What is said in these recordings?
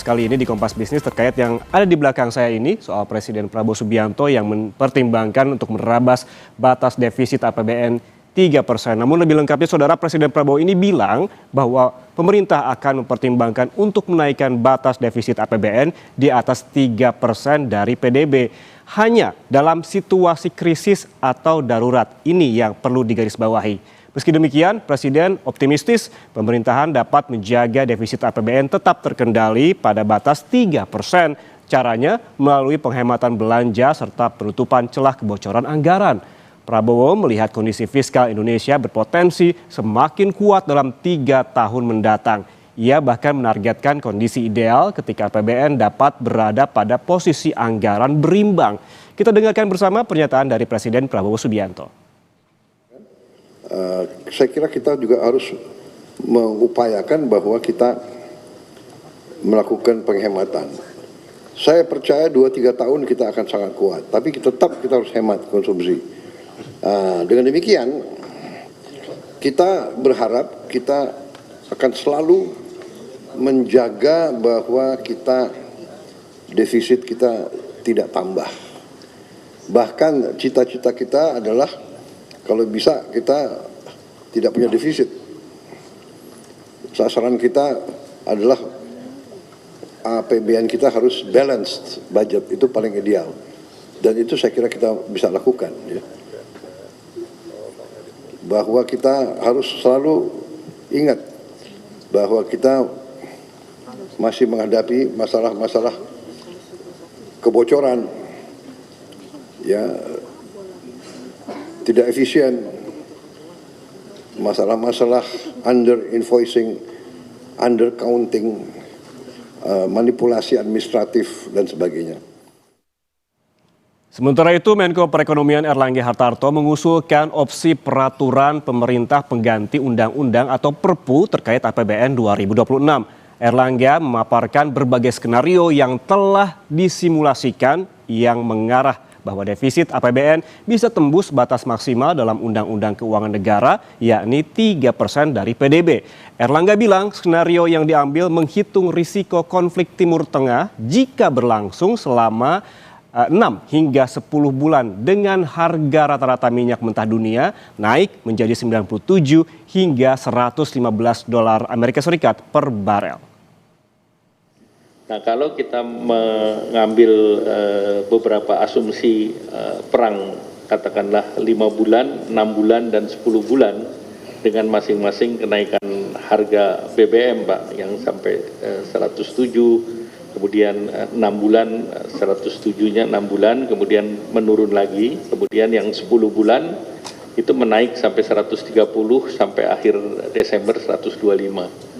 Kali ini di Kompas Bisnis terkait yang ada di belakang saya ini soal Presiden Prabowo Subianto yang mempertimbangkan untuk merabas batas defisit APBN 3%. Namun lebih lengkapnya Saudara, Presiden Prabowo ini bilang bahwa pemerintah akan mempertimbangkan untuk menaikkan batas defisit APBN di atas 3% dari PDB. Hanya dalam situasi krisis atau darurat, ini yang perlu digarisbawahi. Meski demikian, Presiden optimistis pemerintahan dapat menjaga defisit APBN tetap terkendali pada batas 3%. Caranya melalui penghematan belanja serta penutupan celah kebocoran anggaran. Prabowo melihat kondisi fiskal Indonesia berpotensi semakin kuat dalam 3 tahun mendatang. Ia bahkan menargetkan kondisi ideal ketika APBN dapat berada pada posisi anggaran berimbang. Kita dengarkan bersama pernyataan dari Presiden Prabowo Subianto. Saya kira kita juga harus mengupayakan bahwa kita melakukan penghematan. Saya percaya 2-3 tahun kita akan sangat kuat, tapi tetap kita harus hemat konsumsi. Dengan demikian, kita berharap kita akan selalu menjaga bahwa defisit kita tidak tambah. Bahkan cita-cita kita adalah kalau bisa kita tidak punya defisit. Sasaran kita adalah APBN kita harus balanced budget, itu paling ideal. Dan itu saya kira kita bisa lakukan. Ya. Bahwa kita harus selalu ingat bahwa kita masih menghadapi masalah-masalah kebocoran, ya, tidak efisien, masalah-masalah under invoicing, under counting, manipulasi administratif dan sebagainya. Sementara itu, Menko Perekonomian Erlangga Hartarto mengusulkan opsi peraturan pemerintah pengganti undang-undang atau Perpu terkait APBN 2026. Erlangga memaparkan berbagai skenario yang telah disimulasikan yang mengarah bahwa defisit APBN bisa tembus batas maksimal dalam Undang-Undang Keuangan Negara, yakni 3% dari PDB. Erlangga bilang skenario yang diambil menghitung risiko konflik Timur Tengah jika berlangsung selama 6 hingga 10 bulan dengan harga rata-rata minyak mentah dunia naik menjadi 97 hingga 115 dolar Amerika Serikat per barel. Nah, kalau kita mengambil beberapa asumsi perang, katakanlah 5 bulan, 6 bulan, dan 10 bulan dengan masing-masing kenaikan harga BBM, Pak, yang sampai 107, kemudian 6 bulan, 107-nya 6 bulan, kemudian menurun lagi, kemudian yang 10 bulan itu menaik sampai 130, sampai akhir Desember 125.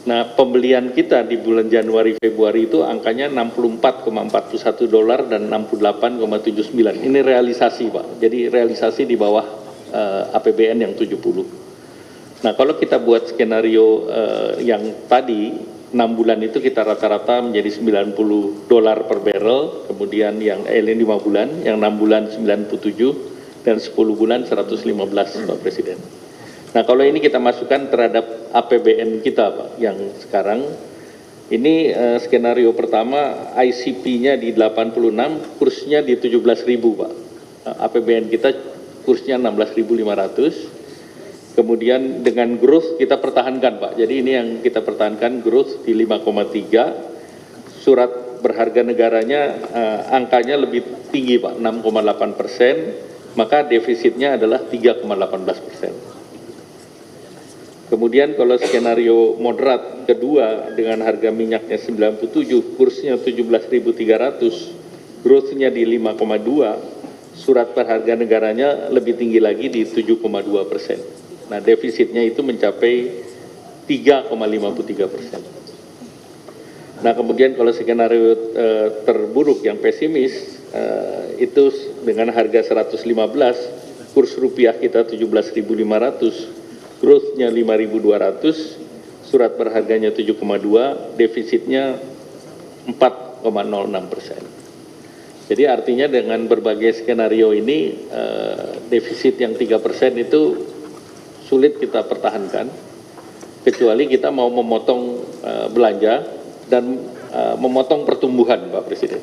Nah, pembelian kita di bulan Januari Februari itu angkanya 64,41 dolar dan 68,79. Ini realisasi, Pak. Jadi realisasi di bawah APBN yang 70. Nah, kalau kita buat skenario yang tadi 6 bulan itu kita rata-rata menjadi 90 dolar per barrel, kemudian yang 5 bulan, yang 6 bulan 97 dan 10 bulan 115, Pak Presiden. Nah, kalau ini kita masukkan terhadap APBN kita, Pak, yang sekarang ini skenario pertama ICP-nya di 86, kursnya di 17.000, Pak. APBN kita kursnya 16.500. Kemudian dengan growth kita pertahankan, Pak. Jadi ini yang kita pertahankan, growth di 5,3. Surat berharga negaranya angkanya lebih tinggi, Pak, 6,8%, maka defisitnya adalah 3,18%. Kemudian kalau skenario moderat kedua dengan harga minyaknya 97, kursnya 17.300, growth-nya di 5,2, surat berharga negaranya lebih tinggi lagi di 7,2%. Nah, defisitnya itu mencapai 3,53%. Nah, kemudian kalau skenario terburuk yang pesimis, itu dengan harga 115, kurs rupiah kita 17.500, growth-nya 5.200, surat berharganya 7,2, defisitnya 4,06%. Jadi artinya dengan berbagai skenario ini, defisit yang 3% itu sulit kita pertahankan, kecuali kita mau memotong belanja dan memotong pertumbuhan, Pak Presiden.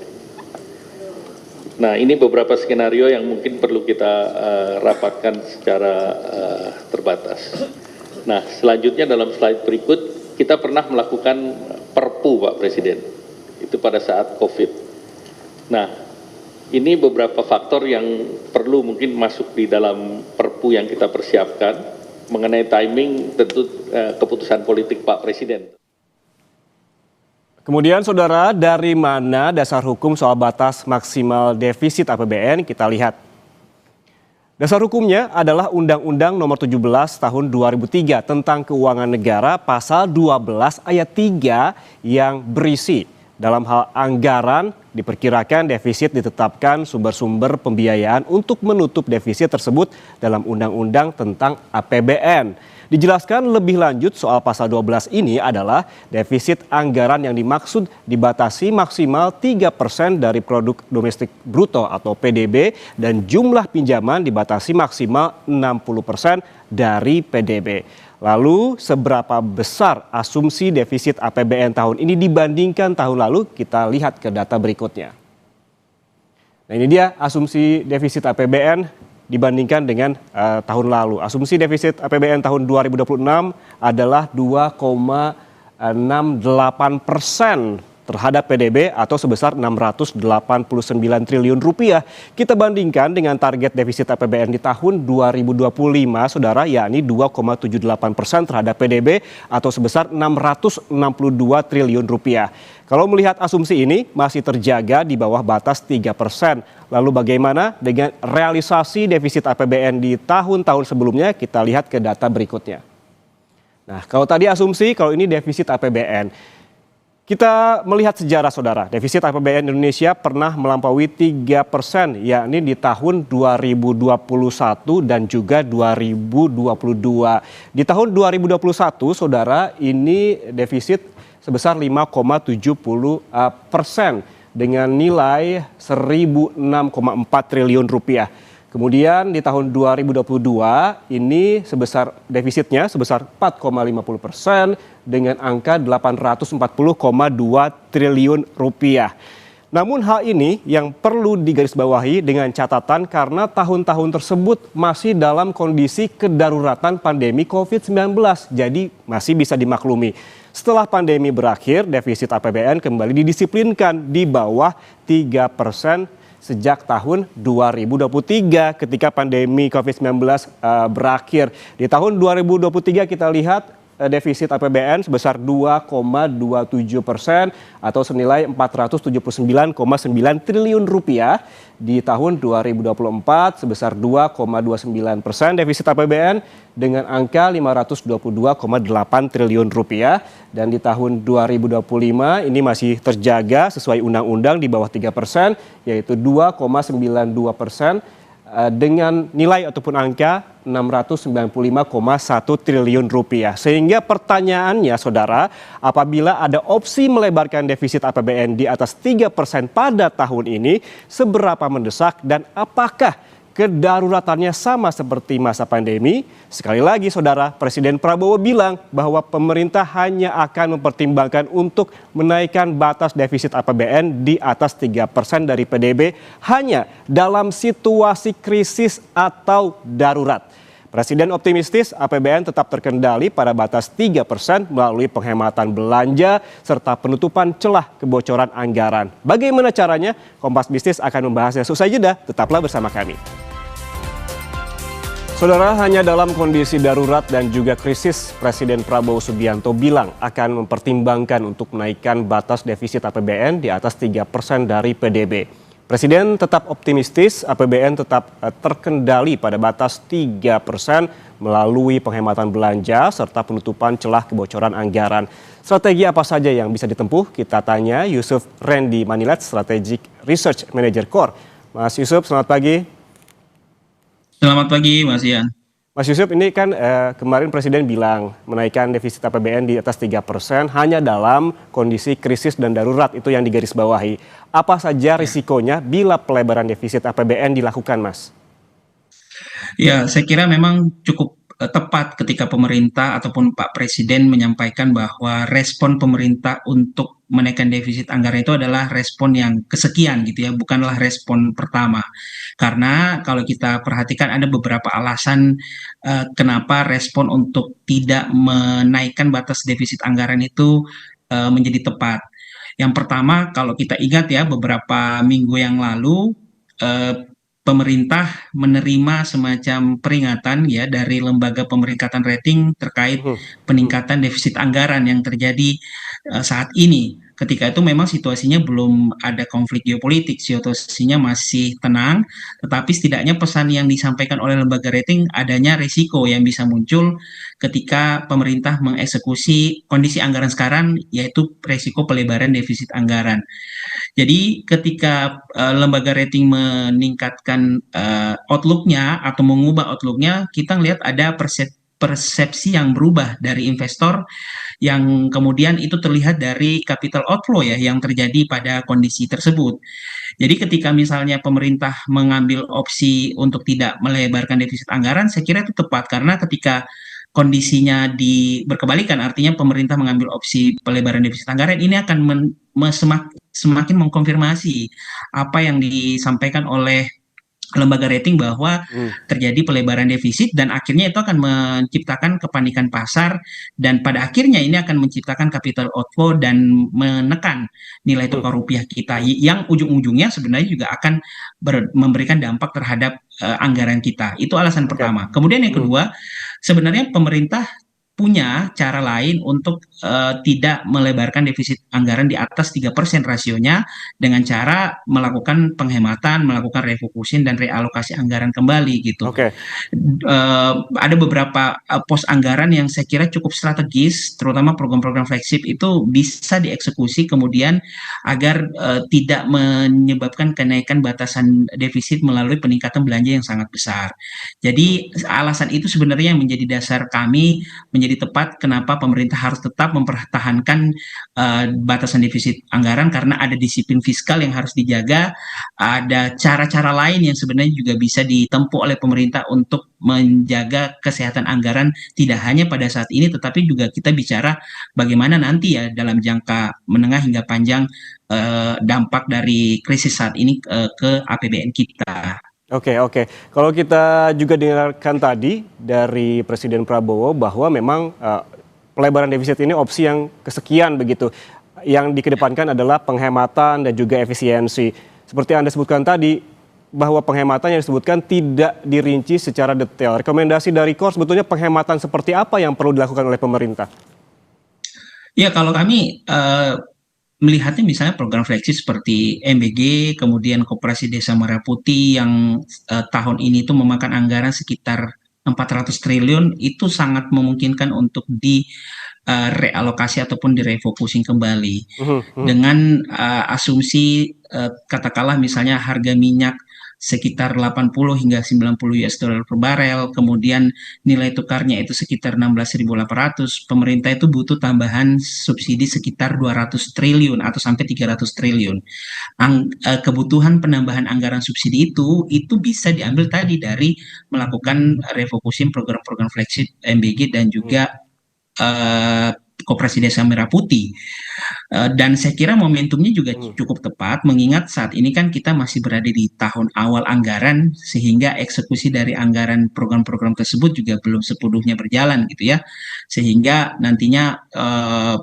Nah, ini beberapa skenario yang mungkin perlu kita rapatkan secara terbatas. Nah, selanjutnya dalam slide berikut, kita pernah melakukan Perpu, Pak Presiden. Itu pada saat COVID. Nah, ini beberapa faktor yang perlu mungkin masuk di dalam Perpu yang kita persiapkan. Mengenai timing, tentu keputusan politik Pak Presiden. Kemudian saudara, dari mana dasar hukum soal batas maksimal defisit APBN? Kita lihat. Dasar hukumnya adalah Undang-Undang Nomor 17 Tahun 2003 tentang Keuangan Negara pasal 12 ayat 3 yang berisi dalam hal anggaran diperkirakan defisit ditetapkan sumber-sumber pembiayaan untuk menutup defisit tersebut dalam Undang-Undang tentang APBN. Dijelaskan lebih lanjut soal pasal 12 ini adalah defisit anggaran yang dimaksud dibatasi maksimal 3% dari produk domestik bruto atau PDB dan jumlah pinjaman dibatasi maksimal 60% dari PDB. Lalu seberapa besar asumsi defisit APBN tahun ini dibandingkan tahun lalu? Kita lihat ke data berikutnya. Nah, ini dia asumsi defisit APBN dibandingkan dengan tahun lalu. Asumsi defisit APBN tahun 2026 adalah 2,68% terhadap PDB atau sebesar 689 triliun rupiah. Kita bandingkan dengan target defisit APBN di tahun 2025, saudara, yakni 2,78% terhadap PDB atau sebesar 662 triliun rupiah. Kalau melihat asumsi ini masih terjaga di bawah batas 3%. Lalu bagaimana dengan realisasi defisit APBN di tahun-tahun sebelumnya? Kita lihat ke data berikutnya. Nah, kalau tadi asumsi, kalau ini defisit APBN. Kita melihat sejarah, saudara. Defisit APBN Indonesia pernah melampaui 3%, yakni di tahun 2021 dan juga 2022. Di tahun 2021, saudara, ini defisit sebesar 5,70% dengan nilai 1.006,4 triliun rupiah. Kemudian di tahun 2022 ini defisitnya sebesar 4,50% dengan angka 840,2 triliun rupiah. Namun hal ini yang perlu digarisbawahi dengan catatan karena tahun-tahun tersebut masih dalam kondisi kedaruratan pandemi COVID-19. Jadi masih bisa dimaklumi. Setelah pandemi berakhir, defisit APBN kembali didisiplinkan di bawah 3% sejak tahun 2023 ketika pandemi COVID-19 berakhir. Di tahun 2023 kita lihat defisit APBN sebesar 2,27% atau senilai 479,9 triliun rupiah. Di tahun 2024 sebesar 2,29% defisit APBN dengan angka 522,8 triliun rupiah. Dan di tahun 2025 ini masih terjaga sesuai undang-undang di bawah 3%, yaitu 2,92% dengan nilai ataupun angka 695,1 triliun rupiah. Sehingga pertanyaannya, saudara, apabila ada opsi melebarkan defisit APBN di atas 3% pada tahun ini, seberapa mendesak dan apakah kedaruratannya sama seperti masa pandemi? Sekali lagi, saudara, Presiden Prabowo bilang bahwa pemerintah hanya akan mempertimbangkan untuk menaikkan batas defisit APBN di atas 3% dari PDB hanya dalam situasi krisis atau darurat. Presiden optimistis APBN tetap terkendali pada batas 3% melalui penghematan belanja serta penutupan celah kebocoran anggaran. Bagaimana caranya? Kompas Bisnis akan membahasnya usai jeda. Tetaplah bersama kami. Saudara, hanya dalam kondisi darurat dan juga krisis, Presiden Prabowo Subianto bilang akan mempertimbangkan untuk menaikkan batas defisit APBN di atas 3% dari PDB. Presiden tetap optimistis APBN tetap terkendali pada batas 3% melalui penghematan belanja serta penutupan celah kebocoran anggaran. Strategi apa saja yang bisa ditempuh? Kita tanya Yusuf Randy Manilat, Strategic Research Manager Core. Mas Yusuf, selamat pagi. Selamat pagi, Mas Ian. Mas Yusuf, ini kan kemarin Presiden bilang menaikkan defisit APBN di atas 3% hanya dalam kondisi krisis dan darurat, itu yang digarisbawahi. Apa saja risikonya bila pelebaran defisit APBN dilakukan, Mas? Ya, saya kira memang cukup tepat ketika pemerintah ataupun Pak Presiden menyampaikan bahwa respon pemerintah untuk menaikkan defisit anggaran itu adalah respon yang kesekian gitu ya, bukanlah respon pertama. Karena kalau kita perhatikan ada beberapa alasan kenapa respon untuk tidak menaikkan batas defisit anggaran itu menjadi tepat. Yang pertama, kalau kita ingat ya, beberapa minggu yang lalu eh, pemerintah menerima semacam peringatan ya dari lembaga pemeringkatan rating terkait Mhm. peningkatan defisit anggaran yang terjadi saat ini. Ketika itu memang situasinya belum ada konflik geopolitik, situasinya masih tenang, tetapi setidaknya pesan yang disampaikan oleh lembaga rating adanya risiko yang bisa muncul ketika pemerintah mengeksekusi kondisi anggaran sekarang, yaitu risiko pelebaran defisit anggaran. Jadi ketika lembaga rating meningkatkan outlook-nya atau mengubah outlook-nya, kita lihat ada persepsi yang berubah dari investor yang kemudian itu terlihat dari capital outflow ya yang terjadi pada kondisi tersebut. Jadi ketika misalnya pemerintah mengambil opsi untuk tidak melebarkan defisit anggaran, saya kira itu tepat karena ketika kondisinya berkebalikan, artinya pemerintah mengambil opsi pelebaran defisit anggaran, ini akan semakin mengkonfirmasi apa yang disampaikan oleh lembaga rating bahwa Hmm. terjadi pelebaran defisit dan akhirnya itu akan menciptakan kepanikan pasar dan pada akhirnya ini akan menciptakan capital outflow dan menekan nilai Hmm. tukar rupiah kita yang ujung-ujungnya sebenarnya juga akan memberikan dampak terhadap anggaran kita. Itu alasan Oke. pertama. Kemudian yang Hmm. kedua, sebenarnya pemerintah punya cara lain untuk tidak melebarkan defisit anggaran di atas 3% rasionya dengan cara melakukan penghematan, melakukan refocusing dan realokasi anggaran kembali gitu. Oke. Ada beberapa pos anggaran yang saya kira cukup strategis, terutama program-program flagship itu bisa dieksekusi kemudian agar tidak menyebabkan kenaikan batasan defisit melalui peningkatan belanja yang sangat besar. Jadi alasan itu sebenarnya yang menjadi dasar kami menjadi tepat kenapa pemerintah harus tetap mempertahankan batasan defisit anggaran karena ada disiplin fiskal yang harus dijaga, ada cara-cara lain yang sebenarnya juga bisa ditempuh oleh pemerintah untuk menjaga kesehatan anggaran tidak hanya pada saat ini tetapi juga kita bicara bagaimana nanti ya dalam jangka menengah hingga panjang dampak dari krisis saat ini ke APBN kita. Oke, oke. Kalau kita juga dengarkan tadi dari Presiden Prabowo bahwa memang pelebaran defisit ini opsi yang kesekian begitu. Yang dikedepankan adalah penghematan dan juga efisiensi. Seperti Anda sebutkan tadi, bahwa penghematan yang disebutkan tidak dirinci secara detail. Rekomendasi dari KOR sebetulnya penghematan seperti apa yang perlu dilakukan oleh pemerintah? Ya, kalau kami melihatnya misalnya program flagship seperti MBG, kemudian Koperasi Desa Merah Putih yang tahun ini itu memakan anggaran sekitar 400 triliun itu sangat memungkinkan untuk di realokasi ataupun direfocusing kembali Mhm, mhm. dengan asumsi katakanlah misalnya harga minyak sekitar 80 hingga 90 US dollar per barel, kemudian nilai tukarnya itu sekitar 16.800, pemerintah itu butuh tambahan subsidi sekitar 200 triliun atau sampai 300 triliun. Kebutuhan penambahan anggaran subsidi itu bisa diambil tadi dari melakukan refocusing program-program flagship MBG dan juga Koperasi Desa Merah Putih. Dan saya kira momentumnya juga cukup tepat mengingat saat ini kan kita masih berada di tahun awal anggaran sehingga eksekusi dari anggaran program-program tersebut juga belum sepenuhnya berjalan gitu ya. Sehingga nantinya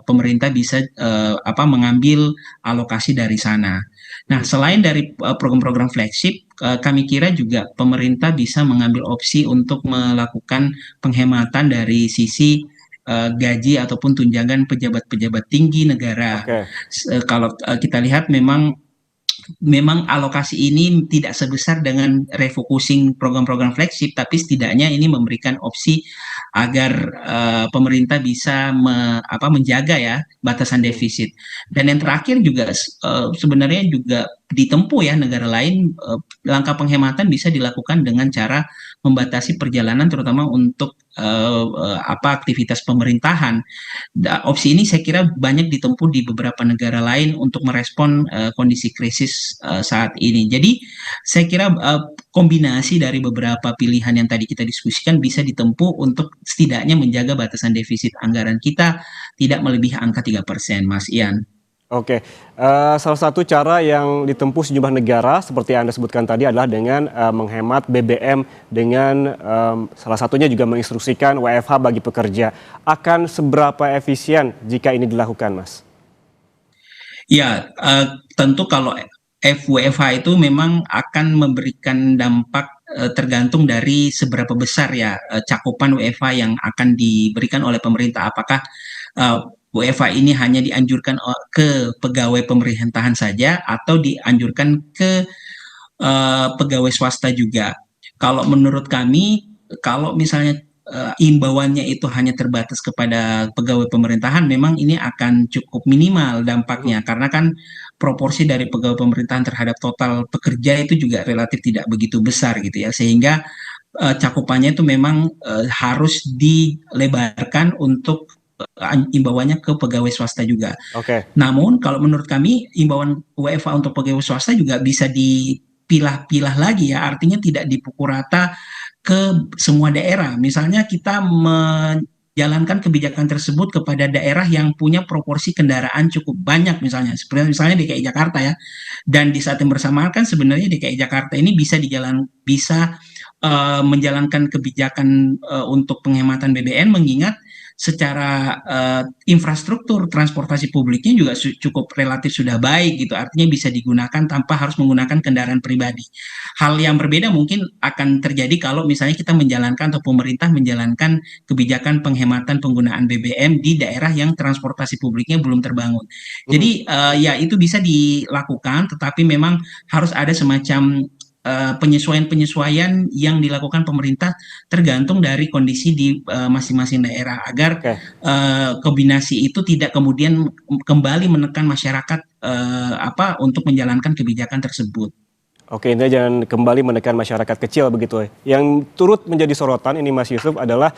pemerintah bisa mengambil alokasi dari sana. Nah, selain dari program-program flagship, kami kira juga pemerintah bisa mengambil opsi untuk melakukan penghematan dari sisi gaji ataupun tunjangan pejabat-pejabat tinggi negara. Oke. Kalau kita lihat memang alokasi ini tidak sebesar dengan refocusing program-program flagship, tapi setidaknya ini memberikan opsi agar pemerintah bisa menjaga ya batasan defisit. Dan yang terakhir juga sebenarnya juga ditempuh ya negara lain langkah penghematan bisa dilakukan dengan cara membatasi perjalanan terutama untuk aktivitas pemerintahan. Opsi ini saya kira banyak ditempuh di beberapa negara lain untuk merespon kondisi krisis saat ini. Jadi saya kira kombinasi dari beberapa pilihan yang tadi kita diskusikan bisa ditempuh untuk setidaknya menjaga batasan defisit anggaran kita tidak melebihi angka 3%, Mas Ian. Oke, salah satu cara yang ditempuh sejumlah negara seperti yang Anda sebutkan tadi adalah dengan menghemat BBM dengan salah satunya juga menginstruksikan WFH bagi pekerja. Akan seberapa efisien jika ini dilakukan, Mas? Ya, tentu kalau WFH itu memang akan memberikan dampak tergantung dari seberapa besar ya cakupan WFH yang akan diberikan oleh pemerintah. Apakah WFH ini hanya dianjurkan ke pegawai pemerintahan saja atau dianjurkan ke pegawai swasta juga. Kalau menurut kami, kalau misalnya imbauannya itu hanya terbatas kepada pegawai pemerintahan, memang ini akan cukup minimal dampaknya, karena kan proporsi dari pegawai pemerintahan terhadap total pekerja itu juga relatif tidak begitu besar gitu ya, sehingga cakupannya itu memang harus dilebarkan untuk imbauannya ke pegawai swasta juga. Oke. Namun kalau menurut kami imbauan WFH untuk pegawai swasta juga bisa dipilah-pilah lagi ya, artinya tidak dipukul rata ke semua daerah. Misalnya kita menjalankan kebijakan tersebut kepada daerah yang punya proporsi kendaraan cukup banyak misalnya, seperti misalnya DKI Jakarta ya. Dan di saat yang bersamaan kan sebenarnya DKI Jakarta ini bisa menjalankan kebijakan untuk penghematan BBM, mengingat secara infrastruktur transportasi publiknya juga cukup relatif sudah baik gitu, artinya bisa digunakan tanpa harus menggunakan kendaraan pribadi. Hal yang berbeda mungkin akan terjadi kalau misalnya kita menjalankan atau pemerintah menjalankan kebijakan penghematan penggunaan BBM di daerah yang transportasi publiknya belum terbangun. Jadi ya itu bisa dilakukan, tetapi memang harus ada semacam penyesuaian-penyesuaian yang dilakukan pemerintah tergantung dari kondisi di masing-masing daerah, agar Oke. kombinasi itu tidak kemudian kembali menekan masyarakat untuk menjalankan kebijakan tersebut. Oke, intinya jangan kembali menekan masyarakat kecil begitu ya. Yang turut menjadi sorotan ini Mas Yusuf adalah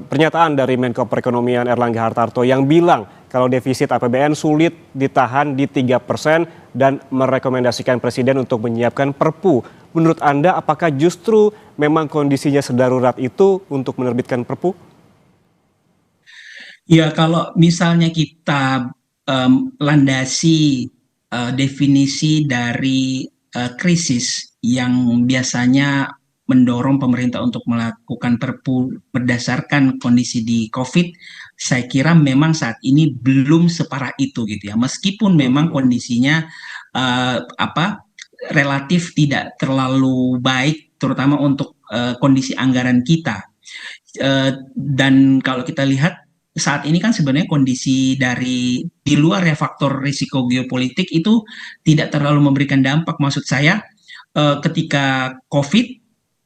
pernyataan dari Menko Perekonomian Erlangga Hartarto yang bilang kalau defisit APBN sulit ditahan di 3% dan merekomendasikan Presiden untuk menyiapkan Perpu. Menurut Anda apakah justru memang kondisinya sedarurat itu untuk menerbitkan Perpu? Ya, kalau misalnya kita landasi definisi dari krisis yang biasanya mendorong pemerintah untuk melakukan Perpu berdasarkan kondisi di COVID, saya kira memang saat ini belum separah itu gitu ya. Meskipun memang kondisinya relatif tidak terlalu baik, terutama untuk kondisi anggaran kita. Dan kalau kita lihat saat ini kan sebenarnya kondisi dari di luar ya faktor risiko geopolitik itu tidak terlalu memberikan dampak. Maksud saya ketika COVID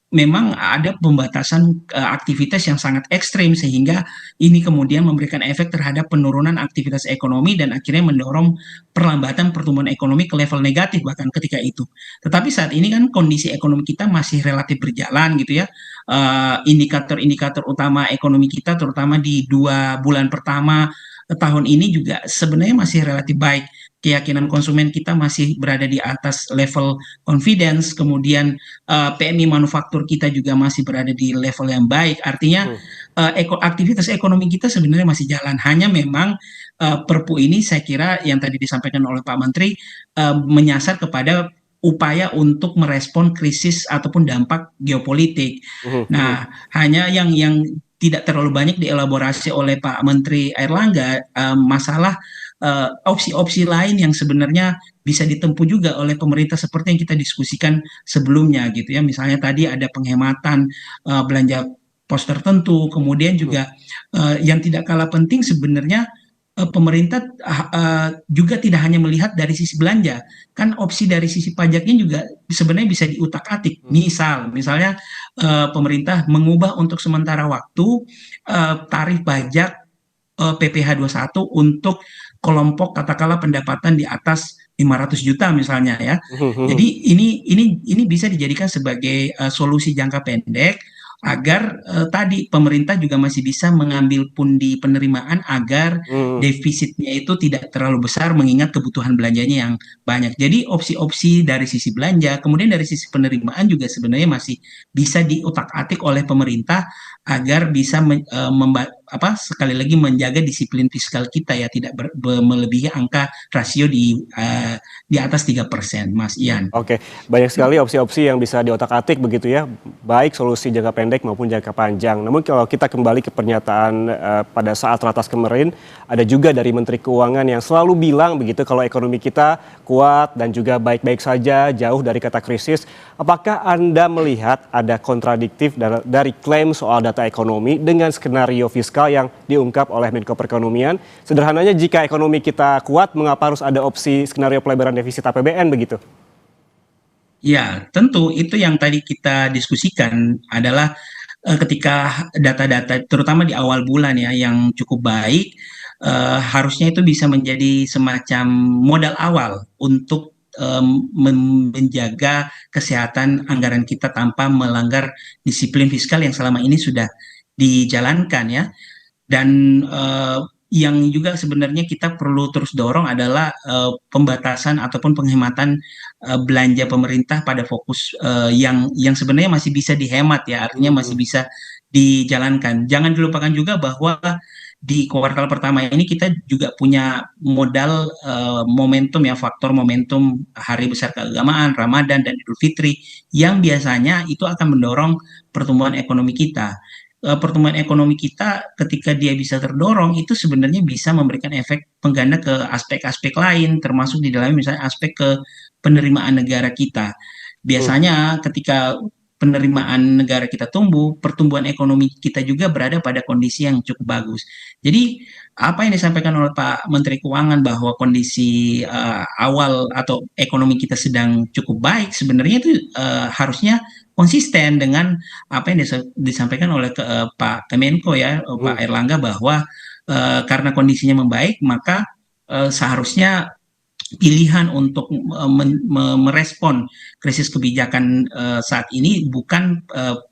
memang ada pembatasan aktivitas yang sangat ekstrim, sehingga ini kemudian memberikan efek terhadap penurunan aktivitas ekonomi dan akhirnya mendorong perlambatan pertumbuhan ekonomi ke level negatif bahkan ketika itu. Tetapi saat ini kan kondisi ekonomi kita masih relatif berjalan gitu ya. Indikator-indikator utama ekonomi kita terutama di 2 bulan pertama tahun ini juga sebenarnya masih relatif baik. Keyakinan konsumen kita masih berada di atas level confidence, kemudian PMI manufaktur kita juga masih berada di level yang baik. Artinya aktivitas ekonomi kita sebenarnya masih jalan. Hanya memang Perpu ini saya kira yang tadi disampaikan oleh Pak Menteri menyasar kepada upaya untuk merespon krisis ataupun dampak geopolitik. Nah, hanya yang tidak terlalu banyak dielaborasi oleh Pak Menteri Airlangga masalah opsi-opsi lain yang sebenarnya bisa ditempuh juga oleh pemerintah seperti yang kita diskusikan sebelumnya gitu ya. Misalnya tadi ada penghematan belanja pos tertentu, kemudian juga yang tidak kalah penting sebenarnya pemerintah juga tidak hanya melihat dari sisi belanja, kan opsi dari sisi pajaknya juga sebenarnya bisa diutak-atik. Misalnya pemerintah mengubah untuk sementara waktu tarif pajak PPh 21 untuk kelompok katakanlah pendapatan di atas 500 juta misalnya ya. Jadi ini bisa dijadikan sebagai solusi jangka pendek agar tadi pemerintah juga masih bisa mengambil pundi penerimaan agar defisitnya itu tidak terlalu besar mengingat kebutuhan belanjanya yang banyak. Jadi opsi-opsi dari sisi belanja, kemudian dari sisi penerimaan juga sebenarnya masih bisa diutak-atik oleh pemerintah agar bisa sekali lagi menjaga disiplin fiskal kita ya, tidak melebihi angka rasio di atas 3%, Mas Ian. Oke, banyak sekali opsi-opsi yang bisa diotak-atik begitu ya, baik solusi jangka pendek maupun jangka panjang. Namun kalau kita kembali ke pernyataan pada saat ratas kemarin, ada juga dari Menteri Keuangan yang selalu bilang begitu kalau ekonomi kita kuat dan juga baik-baik saja, jauh dari kata krisis. Apakah Anda melihat ada kontradiktif dari klaim soal data ekonomi dengan skenario fiskal yang diungkap oleh Menko Perekonomian? Sederhananya, jika ekonomi kita kuat, mengapa harus ada opsi skenario pelebaran defisit APBN begitu? Ya, tentu itu yang tadi kita diskusikan adalah ketika data-data terutama di awal bulan ya yang cukup baik, harusnya itu bisa menjadi semacam modal awal untuk menjaga kesehatan anggaran kita tanpa melanggar disiplin fiskal yang selama ini sudah dijalankan ya. Dan yang juga sebenarnya kita perlu terus dorong adalah pembatasan ataupun penghematan belanja pemerintah pada fokus yang sebenarnya masih bisa dihemat ya, artinya masih bisa dijalankan. Jangan dilupakan juga bahwa di kuartal pertama ini kita juga punya modal momentum ya, faktor momentum hari besar keagamaan, Ramadan dan Idul Fitri yang biasanya itu akan mendorong pertumbuhan ekonomi kita. Pertumbuhan ekonomi kita ketika dia bisa terdorong itu sebenarnya bisa memberikan efek pengganda ke aspek-aspek lain, termasuk di dalamnya misalnya aspek ke penerimaan negara kita. Biasanya ketika penerimaan negara kita tumbuh, pertumbuhan ekonomi kita juga berada pada kondisi yang cukup bagus. Jadi apa yang disampaikan oleh Pak Menteri Keuangan bahwa kondisi awal atau ekonomi kita sedang cukup baik, sebenarnya itu harusnya konsisten dengan apa yang disampaikan oleh Pak Kemenko ya, Pak Erlangga, bahwa karena kondisinya membaik maka seharusnya pilihan untuk merespon krisis kebijakan saat ini bukan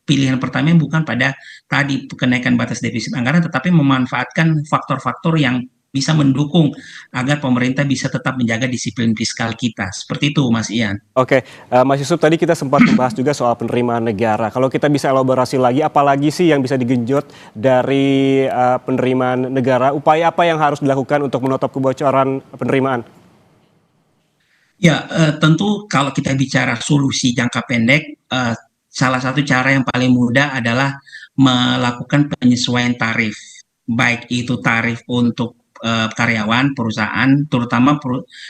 pilihan pertama bukan pada tadi kenaikan batas defisit anggaran, tetapi memanfaatkan faktor-faktor yang bisa mendukung agar pemerintah bisa tetap menjaga disiplin fiskal kita. Seperti itu, Mas Ian. Oke, Mas Yusuf, tadi kita sempat membahas juga soal penerimaan negara. Kalau kita bisa elaborasi lagi, apalagi sih yang bisa digenjot dari penerimaan negara? Upaya apa yang harus dilakukan untuk menutup kebocoran penerimaan? Ya, tentu kalau kita bicara solusi jangka pendek, salah satu cara yang paling mudah adalah melakukan penyesuaian tarif. Baik itu tarif untuk karyawan perusahaan, terutama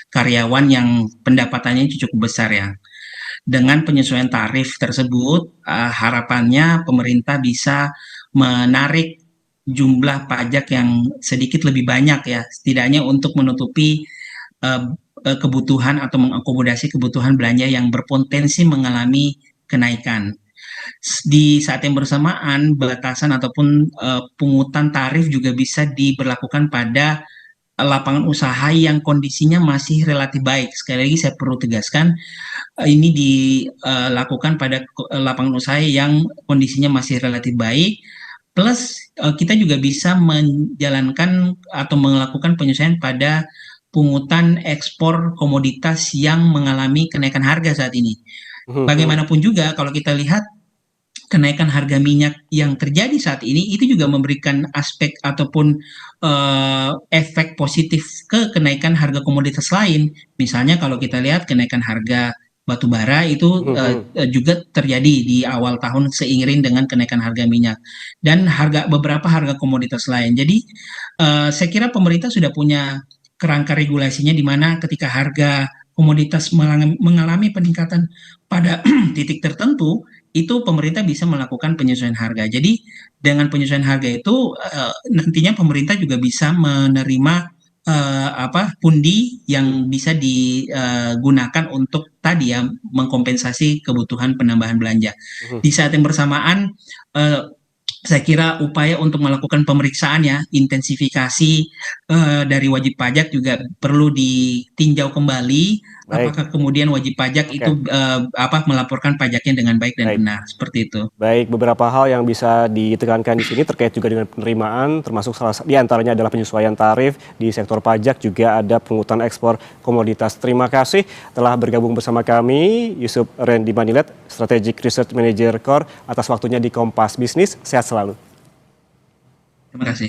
karyawan yang pendapatannya cukup besar ya. Dengan penyesuaian tarif tersebut, harapannya pemerintah bisa menarik jumlah pajak yang sedikit lebih banyak ya, setidaknya untuk menutupi kebutuhan atau mengakomodasi kebutuhan belanja yang berpotensi mengalami kenaikan. Di saat yang bersamaan, batasan ataupun pungutan tarif juga bisa diberlakukan pada lapangan usaha yang kondisinya masih relatif baik. Sekali lagi saya perlu tegaskan, ini dilakukan pada lapangan usaha yang kondisinya masih relatif baik. Plus kita juga bisa menjalankan atau melakukan penyesuaian pada pungutan ekspor komoditas yang mengalami kenaikan harga saat ini. Bagaimanapun juga kalau kita lihat kenaikan harga minyak yang terjadi saat ini itu juga memberikan aspek ataupun efek positif ke kenaikan harga komoditas lain. Misalnya kalau kita lihat kenaikan harga batu bara itu juga terjadi di awal tahun seiring dengan kenaikan harga minyak dan beberapa harga komoditas lain. Jadi saya kira pemerintah sudah punya kerangka regulasinya di mana ketika harga komoditas mengalami peningkatan pada titik tertentu, itu pemerintah bisa melakukan penyesuaian harga. Jadi dengan penyesuaian harga itu nantinya pemerintah juga bisa menerima pundi yang bisa digunakan untuk tadi ya mengkompensasi kebutuhan penambahan belanja. Di saat yang bersamaan saya kira upaya untuk melakukan pemeriksaan ya, intensifikasi dari wajib pajak juga perlu ditinjau kembali. Apakah kemudian wajib pajak itu melaporkan pajaknya dengan baik dan benar, seperti itu. Baik, beberapa hal yang bisa ditekankan di sini terkait juga dengan penerimaan, termasuk di antaranya adalah penyesuaian tarif di sektor pajak, juga ada pungutan ekspor komoditas. Terima kasih telah bergabung bersama kami, Yusuf Randy Manilet, Strategic Research Manager Core, atas waktunya di Kompas Bisnis. Sehat selalu. Terima kasih.